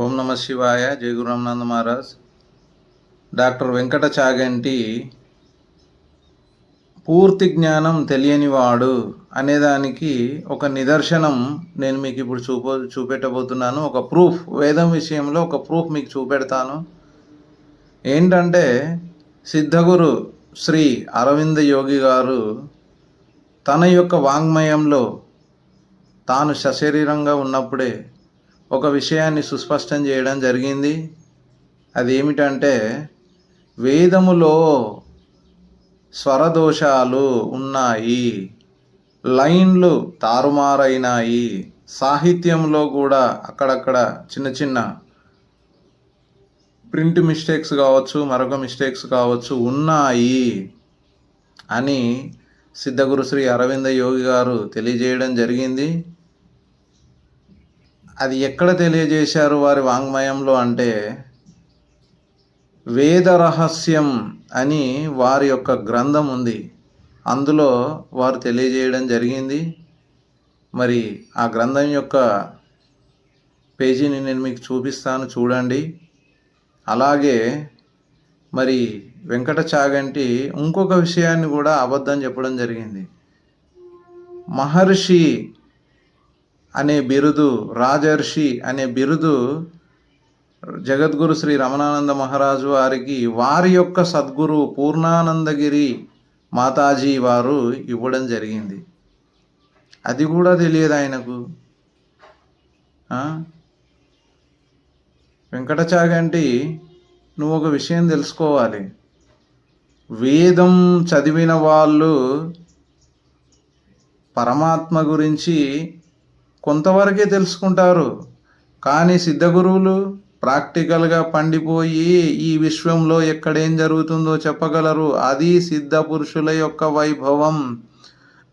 ఓం నమ శివాయ. జయ గురు రామనంద మహారాజ్. డాక్టర్ వెంకట చాగంటి పూర్తి జ్ఞానం తెలియనివాడు అనేదానికి ఒక నిదర్శనం నేను మీకు ఇప్పుడు చూపెట్టబోతున్నాను. ఒక ప్రూఫ్, వేదం విషయంలో ఒక ప్రూఫ్ మీకు చూపెడతాను. ఏంటంటే సిద్ధగురు శ్రీ అరవింద యోగి గారు తన యొక్క వాంగ్మయంలో తాను సశరీరంగా ఉన్నప్పుడే ఒక విషయాన్ని సుస్పష్టం చేయడం జరిగింది. అదేమిటంటే వేదములో స్వరదోషాలు ఉన్నాయి, లైన్లు తారుమారైనాయి, సాహిత్యంలో కూడా అక్కడక్కడ చిన్న చిన్న ప్రింట్ మిస్టేక్స్ కావచ్చు, మరొక మిస్టేక్స్ కావచ్చు ఉన్నాయి అని సిద్ధగురు శ్రీ అరవింద యోగి గారు తెలియజేయడం జరిగింది. అది ఎక్కడ తెలియజేశారు వారి వాంగ్మయంలో అంటే వేద రహస్యం అని వారి యొక్క గ్రంథం ఉంది, అందులో వారు తెలియజేయడం జరిగింది. మరి ఆ గ్రంథం యొక్క పేజీని నేను మీకు చూపిస్తాను, చూడండి. అలాగే మరి వెంకట చాగంటి ఇంకొక విషయాన్ని కూడా అబద్ధం చెప్పడం జరిగింది. మహర్షి అనే బిరుదు, రాజర్షి అనే బిరుదు జగద్గురు శ్రీ రమణానంద మహారాజు వారికి వారి యొక్క సద్గురు పూర్ణానందగిరి మాతాజీ వారు ఇవ్వడం జరిగింది. అది కూడా తెలియదు ఆయనకు. వెంకట చాగంటి, నువ్వు ఒక విషయం తెలుసుకోవాలి. వేదం చదివిన వాళ్ళు పరమాత్మ గురించి కొంతవరకే తెలుసుకుంటారు, కానీ సిద్ధగురువులు ప్రాక్టికల్గా పండిపోయి ఈ విశ్వంలో ఎక్కడేం జరుగుతుందో చెప్పగలరు. అది సిద్ధ పురుషుల యొక్క వైభవం.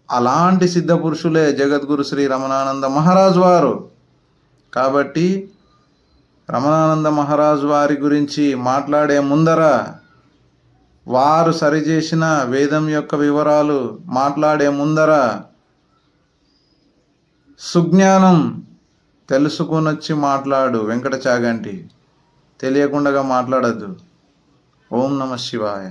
అలాంటి సిద్ధ పురుషులే జగద్గురు శ్రీ రమణానంద మహారాజు వారు. కాబట్టి రమణానంద మహారాజు వారి గురించి మాట్లాడే ముందర, వారు సరిచేసిన వేదం యొక్క వివరాలు మాట్లాడే ముందర సుజ్ఞానం తెలుసుకునొచ్చి మాట్లాడు వెంకట చాగంటి, తెలియకుండా మాట్లాడద్దు. ఓం నమ శివాయ.